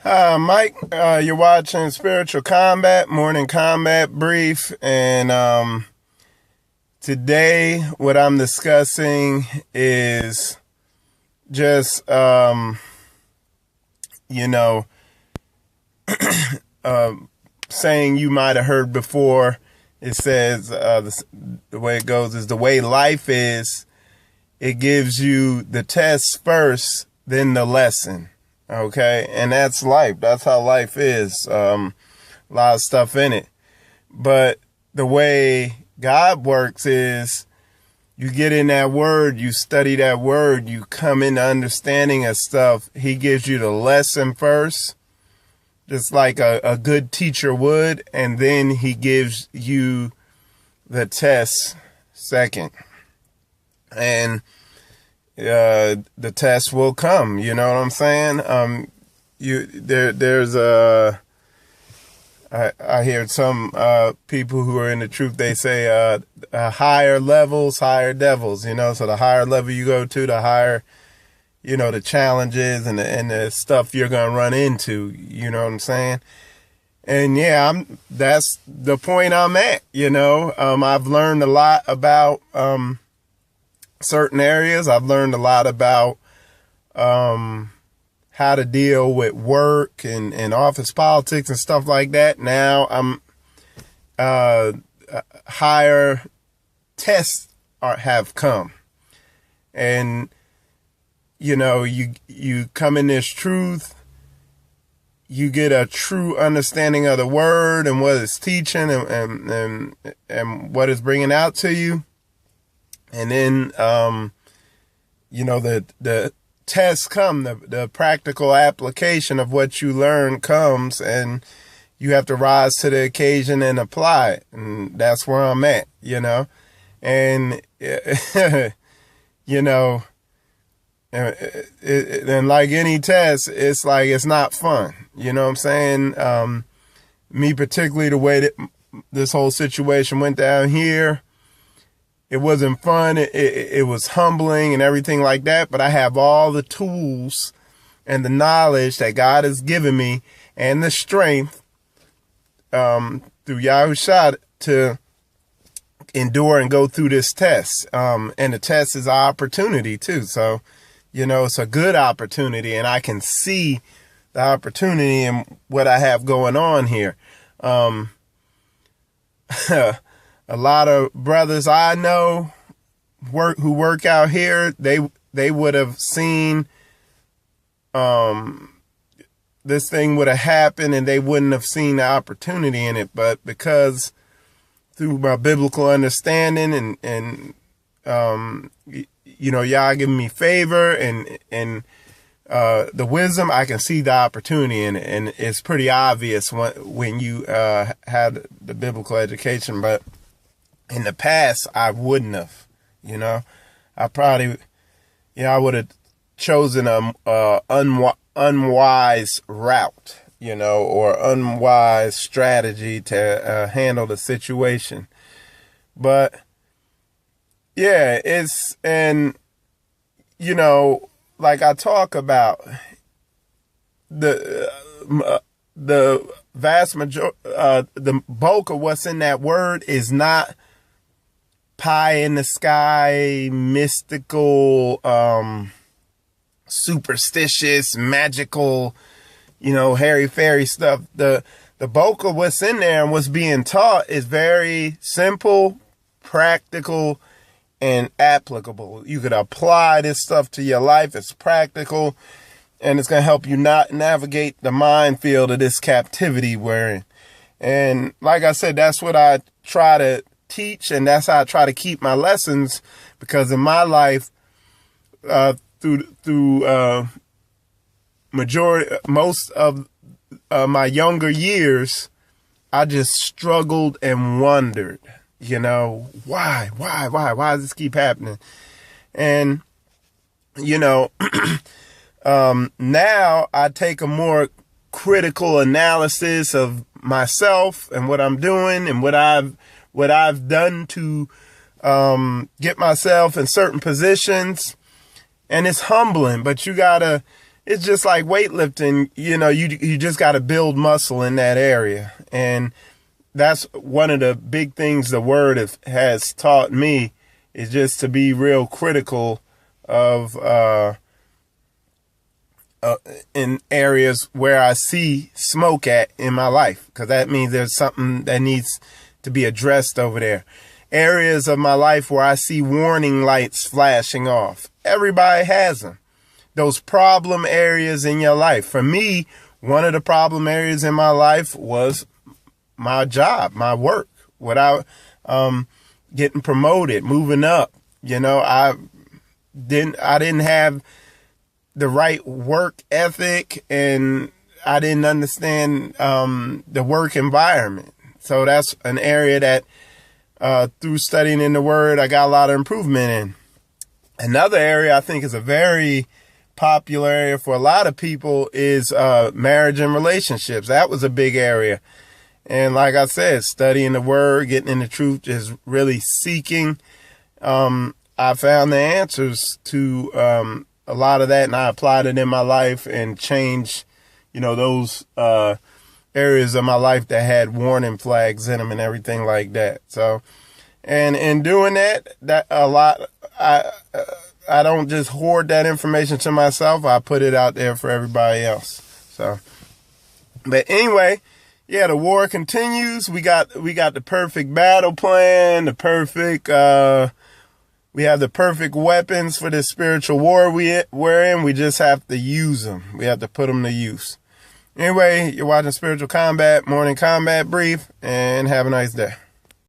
Mike, you're watching Spiritual Combat, Morning Combat Brief, and today what I'm discussing is just, saying you might have heard before. It says the way it goes is the way life is. It gives you the test first, then the lesson. Okay, and that's life. That's how life is. A lot of stuff in it. But the way God works is you get in that word, you study that word, you come into understanding of stuff. He gives you the lesson first, just like a good teacher would, and then he gives you the test second. And the test will come, you know what I'm saying? I hear some people who are in the truth, they say higher levels, higher devils, so the higher level you go to, the higher, the challenges and the stuff you're going to run into, you know what I'm saying? And yeah, that's the point I'm at, I've learned a lot about certain areas. I've learned a lot about how to deal with work and office politics and stuff like that. Now I'm higher tests have come, and you come in this truth, you get a true understanding of the word and what it's teaching and what it's bringing out to you. And then, the tests come, the practical application of what you learn comes, and you have to rise to the occasion and apply it. And that's where I'm at, and, and like any test, it's like, it's not fun. You know what I'm saying? Me particularly, the way that this whole situation went down here, it wasn't fun. It was humbling and everything like that. But I have all the tools and the knowledge that God has given me and the strength through Yahushua to endure and go through this test. And the test is an opportunity too. So, it's a good opportunity, and I can see the opportunity in what I have going on here. A lot of brothers I know who work out here, they would have seen this thing would have happened, and they wouldn't have seen the opportunity in it. But because through my biblical understanding and y'all giving me favor and the wisdom, I can see the opportunity in it, and it's pretty obvious when you had the biblical education. But in the past, I wouldn't have, I probably, I would have chosen a unwise route, or unwise strategy to handle the situation. But yeah, like I talk about, the vast majority, the bulk of what's in that word is not pie in the sky, mystical, superstitious, magical, hairy fairy stuff. The bulk of what's in there and what's being taught is very simple, practical, and applicable. You could apply this stuff to your life. It's practical, and it's going to help you not navigate the minefield of this captivity we're in. And like I said, that's what I try to teach, and that's how I try to keep my lessons, because in my life, through most of my younger years, I just struggled and wondered, why does this keep happening? And, now I take a more critical analysis of myself and what I'm doing and what I've done to get myself in certain positions. And it's humbling, but you gotta it's just like weightlifting. You know, you just got to build muscle in that area. And that's one of the big things the word has taught me, is just to be real critical of in areas where I see smoke at in my life, because that means there's something that needs to be addressed over there. Areas of my life where I see warning lights flashing off. Everybody has them. Those problem areas in your life. For me, one of the problem areas in my life was my job, my work, without getting promoted, moving up. You know, I didn't have the right work ethic, and I didn't understand the work environment. So that's an area that through studying in the Word, I got a lot of improvement in. Another area I think is a very popular area for a lot of people is marriage and relationships. That was a big area. And like I said, studying the Word, getting in the truth, is really seeking. I found the answers to a lot of that, and I applied it in my life and changed, you know, those areas of my life that had warning flags in them and everything like that. So, and in doing that a lot, I don't just hoard that information to myself. I put it out there for everybody else. So, but anyway, yeah, the war continues. We got the perfect battle plan, the perfect, we have the perfect weapons for this spiritual war we're in. We just have to use them. We have to put them to use. Anyway, you're watching Spiritual Combat, Morning Combat Brief, and have a nice day.